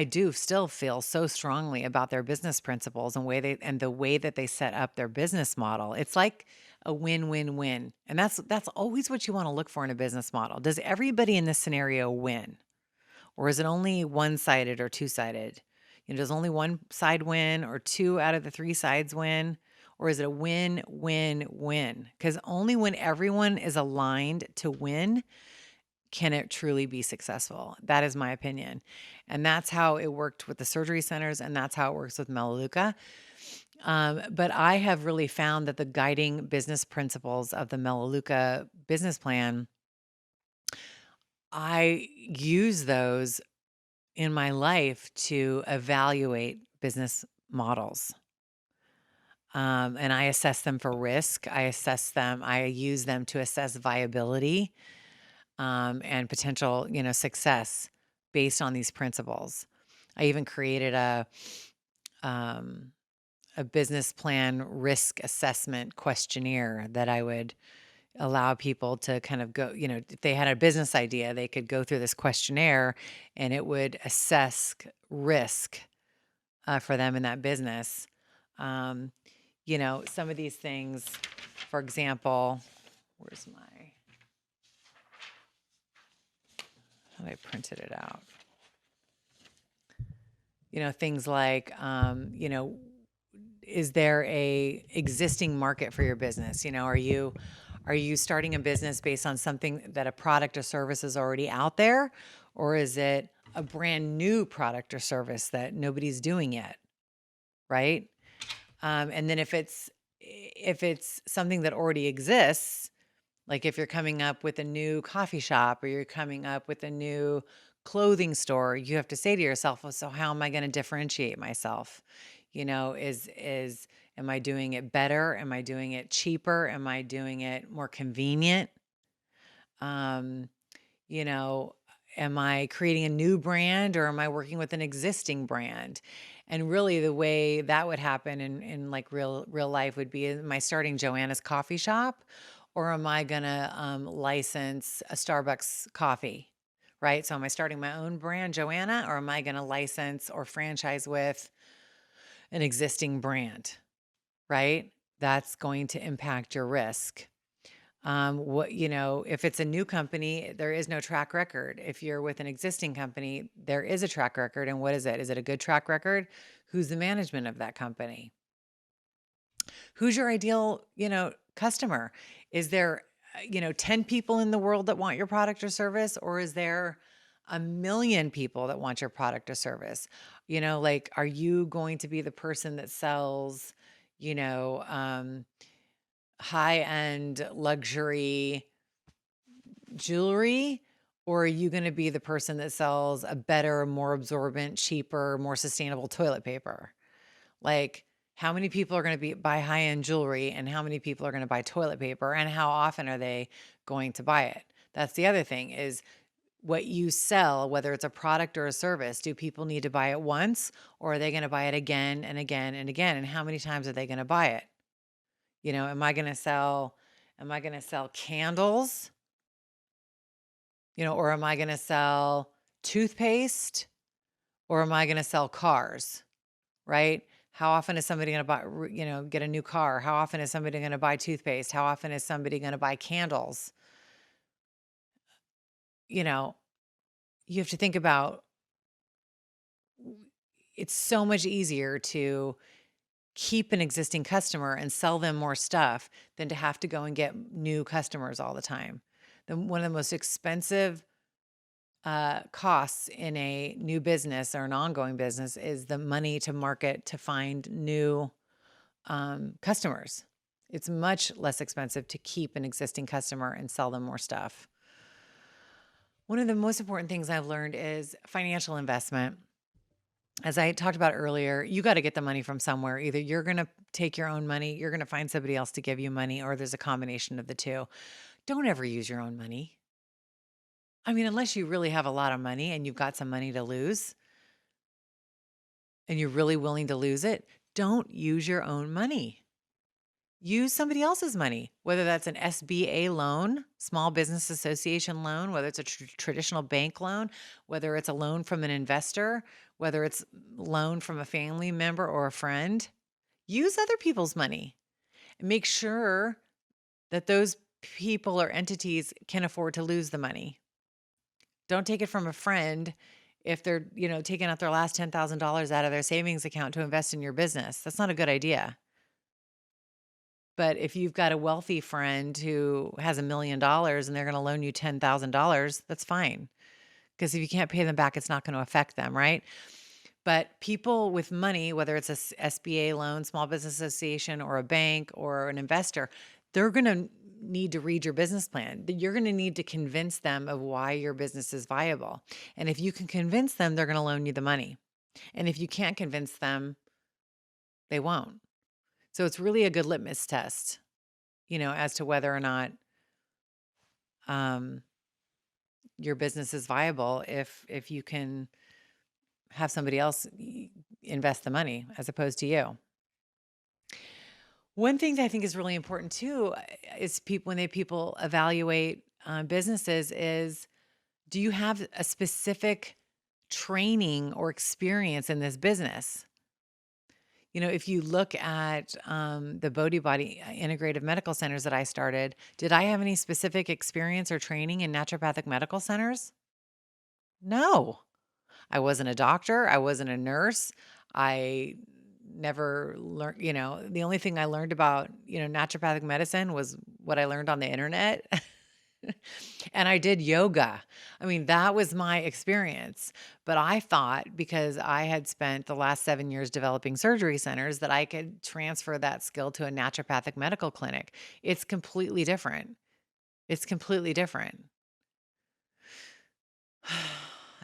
do still feel so strongly about their business principles and the way that they set up their business model. It's like a win-win-win. And that's always what you want to look for in a business model. Does everybody in this scenario win? Or is it only one-sided or two-sided? Does only one side win or two out of the three sides win? Or is it a win, win, win? Because only when everyone is aligned to win can it truly be successful. That is my opinion. And that's how it worked with the surgery centers, and that's how it works with Melaleuca. But I have really found that the guiding business principles of the Melaleuca business plan, I use those in my life to evaluate business models. And I assess them for risk. I use them to assess viability, and potential, success based on these principles. I even created um, a business plan risk assessment questionnaire that I would allow people to kind of go, if they had a business idea, they could go through this questionnaire and it would assess risk for them in that business. Um, some of these things, for example, where's my, how I printed it out? Things like, is there a existing market for your business? Are you starting a business based on something that a product or service is already out there, or is it a brand new product or service that nobody's doing yet, right? And then if it's something that already exists, like if you're coming up with a new coffee shop or you're coming up with a new clothing store, you have to say to yourself, well, so how am I going to differentiate myself? Am I doing it better? Am I doing it cheaper? Am I doing it more convenient? Um, you know, am I creating a new brand or am I working with an existing brand? And really the way that would happen in like real life would be, am I starting Joanna's coffee shop or am I gonna license a Starbucks coffee? Right? So am I starting my own brand, Joanna, or am I gonna license or franchise with an existing brand? Right? That's going to impact your risk. If it's a new company, there is no track record. If you're with an existing company, there is a track record. And what is it? Is it a good track record? Who's the management of that company? Who's your ideal, customer? Is there, 10 people in the world that want your product or service, or is there a million people that want your product or service? Like, are you going to be the person that sells, you know, um, high-end luxury jewelry, or are you going to be the person that sells a better, more absorbent, cheaper, more sustainable toilet paper? Like, how many people are going to buy high-end jewelry and how many people are going to buy toilet paper and how often are they going to buy it? That's the other thing is what you sell, whether it's a product or a service, do people need to buy it once or are they going to buy it again and again and again? And how many times are they going to buy it? Am I going to sell candles? Or am I going to sell toothpaste or am I going to sell cars? Right? How often is somebody going to get a new car? How often is somebody going to buy toothpaste? How often is somebody going to buy candles? You know, you have to think about it's so much easier to keep an existing customer and sell them more stuff than to have to go and get new customers all the time. One of the most expensive costs in a new business or an ongoing business is the money to market to find new customers. It's much less expensive to keep an existing customer and sell them more stuff. One of the most important things I've learned is financial investment. As I talked about earlier, you got to get the money from somewhere. Either you're going to take your own money, you're going to find somebody else to give you money, or there's a combination of the two. Don't ever use your own money. I mean, unless you really have a lot of money and you've got some money to lose and you're really willing to lose it, don't use your own money. Use somebody else's money, whether that's an SBA loan, Small Business Association loan, whether it's a traditional bank loan, whether it's a loan from an investor, whether it's loan from a family member or a friend. Use other people's money and make sure that those people or entities can afford to lose the money. Don't take it from a friend if they're, taking out their last $10,000 out of their savings account to invest in your business. That's not a good idea. But if you've got a wealthy friend who has $1 million and they're going to loan you $10,000, that's fine. Because if you can't pay them back, it's not going to affect them, right? But people with money, whether it's a SBA loan, Small Business Association, or a bank or an investor, they're going to need to read your business plan. You're going to need to convince them of why your business is viable. And if you can convince them, they're going to loan you the money. And if you can't convince them, they won't. So it's really a good litmus test, as to whether or not um, your business is viable if you can have somebody else invest the money as opposed to you. One thing that I think is really important too is when people evaluate businesses is, do you have a specific training or experience in this business? If you look at the Bodhi Body Integrative Medical Centers that I started, did I have any specific experience or training in naturopathic medical centers? No. I wasn't a doctor. I wasn't a nurse. I never learned, the only thing I learned about, naturopathic medicine was what I learned on the internet. And I did yoga. I mean, that was my experience. But I thought because I had spent the last 7 years developing surgery centers that I could transfer that skill to a naturopathic medical clinic. It's completely different. It's completely different.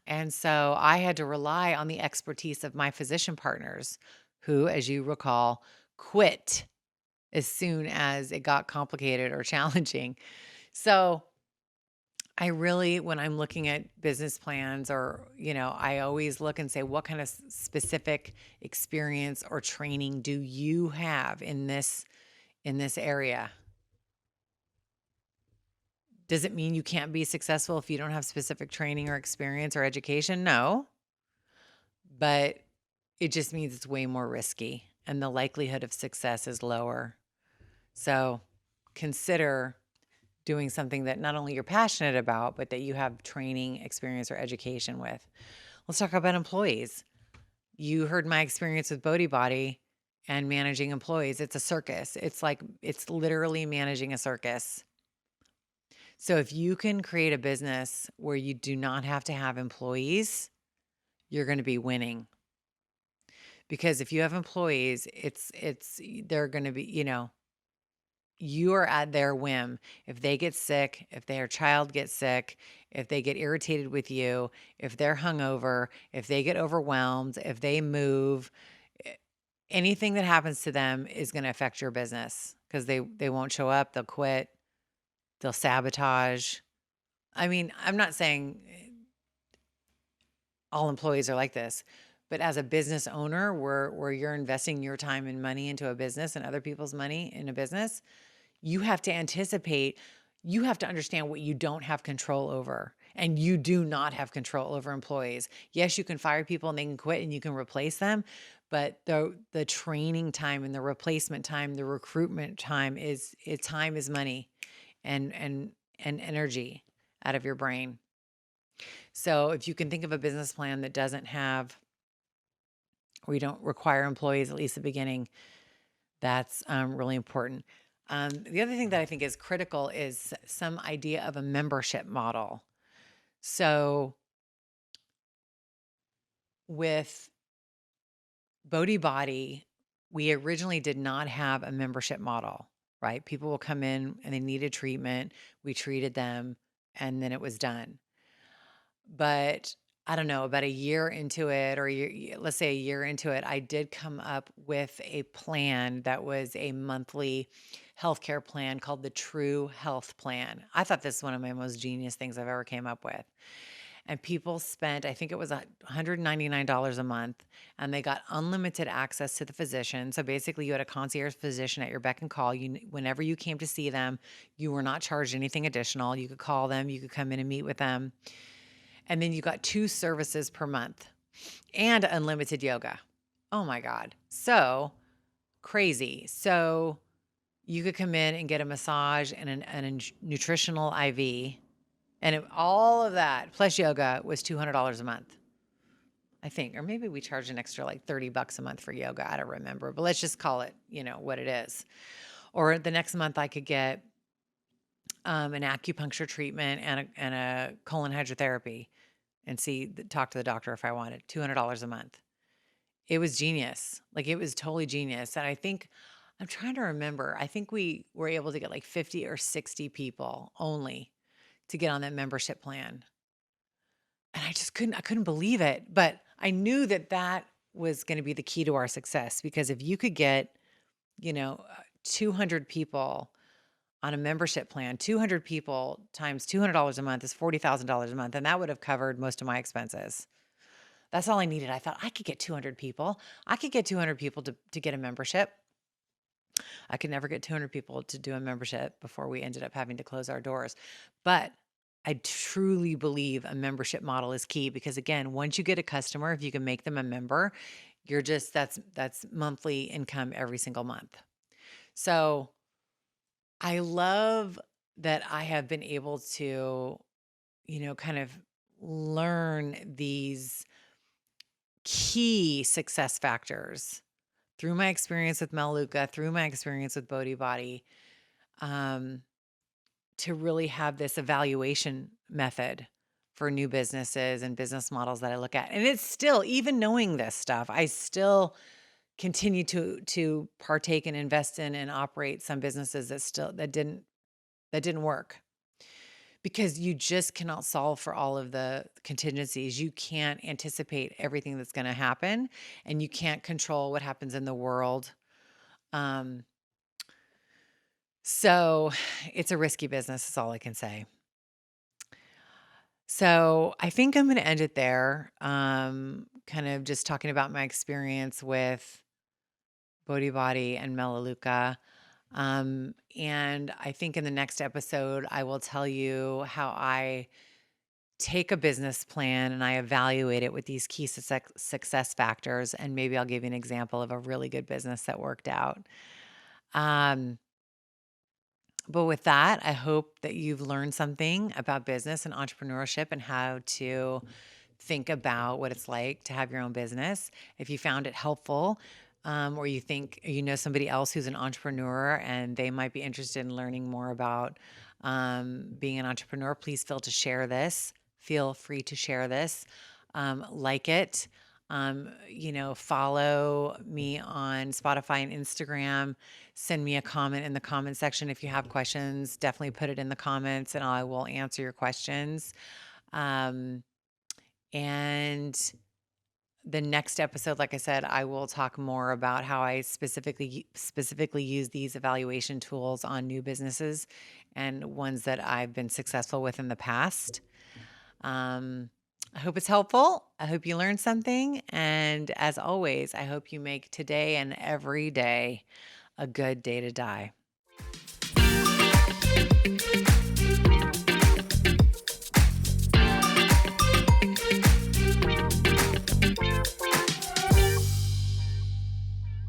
And so I had to rely on the expertise of my physician partners who, as you recall, quit as soon as it got complicated or challenging. So I really, when I'm looking at business plans or, I always look and say, what kind of specific experience or training do you have in this area? Does it mean you can't be successful if you don't have specific training or experience or education? No. But it just means it's way more risky and the likelihood of success is lower. So consider doing something that not only you're passionate about, but that you have training, experience, or education with. Let's talk about employees. You heard my experience with Bodhi Body and managing employees. It's a circus. It's literally managing a circus. So if you can create a business where you do not have to have employees, you're going to be winning. Because if you have employees, they're going to be, you are at their whim. If they get sick, if their child gets sick, if they get irritated with you, if they're hungover, if they get overwhelmed, if they move, anything that happens to them is going to affect your business because they won't show up, they'll quit, they'll sabotage. I mean, I'm not saying all employees are like this, but as a business owner where you're investing your time and money into a business and other people's money in a business, you have to anticipate, you have to understand what you don't have control over. And you do not have control over employees. Yes, you can fire people and they can quit and you can replace them, but the training time and the replacement time, the recruitment time time is money and energy out of your brain. So if you can think of a business plan that doesn't have, or you don't require employees, at least at the beginning, that's really important. The other thing that I think is critical is some idea of a membership model. So with Bodhi Body, we originally did not have a membership model, right? People will come in and they needed treatment. We treated them and then it was done. But I don't know, about a year into it, or let's say a year into it, I did come up with a plan that was a monthly healthcare plan called the True Health Plan. I thought this is one of my most genius things I've ever came up with. And people spent, I think it was $199 a month, and they got unlimited access to the physician. So basically, you had a concierge physician at your beck and call. Whenever you came to see them, you were not charged anything additional. You could call them, you could come in and meet with them. And then you got 2 services per month and unlimited yoga. Oh my God. So crazy. So you could come in and get a massage and a nutritional IV. And all of that plus yoga was $200 a month. I think, or maybe we charge an extra like $30 a month for yoga. I don't remember, but let's just call it, what it is. Or the next month I could get an acupuncture treatment and a colon hydrotherapy and talk to the doctor if I wanted. $200 a month. It was genius. Like it was totally genius. And I think I'm trying to remember. I think we were able to get like 50 or 60 people only to get on that membership plan. And I couldn't believe it. But I knew that that was going to be the key to our success, because if you could get, you know, uh, 200 people on a membership plan, 200 people times $200 a month is $40,000 a month. And that would have covered most of my expenses. That's all I needed. I thought I could get 200 people. I could get 200 people to get a membership. I could never get 200 people to do a membership before we ended up having to close our doors. But I truly believe a membership model is key, because again, once you get a customer, if you can make them a member, that's monthly income every single month. So I love that I have been able to, kind of learn these key success factors through my experience with Melaleuca, through my experience with Bodhi Body, um, to really have this evaluation method for new businesses and business models that I look at. And it's still, even knowing this stuff, I still continue to partake and invest in and operate some businesses that didn't work, because you just cannot solve for all of the contingencies. You can't anticipate everything that's going to happen, and you can't control what happens in the world. Um, so it's a risky business, is all I can say. So I think I'm going to end it there. Kind of just talking about my experience with Bodhi Body and Melaleuca. And I think in the next episode, I will tell you how I take a business plan and I evaluate it with these key success factors. And maybe I'll give you an example of a really good business that worked out. Um, but with that, I hope that you've learned something about business and entrepreneurship and how to think about what it's like to have your own business. If you found it helpful, or you think you know somebody else who's an entrepreneur and they might be interested in learning more about being an entrepreneur, please feel free to share this, like it. Follow me on Spotify and Instagram. Send me a comment in the comment section. If you have questions, definitely put it in the comments and I will answer your questions. Um, and the next episode, like I said, I will talk more about how I specifically use these evaluation tools on new businesses and ones that I've been successful with in the past. I hope it's helpful. I hope you learned something. And as always, I hope you make today and every day a good day to die.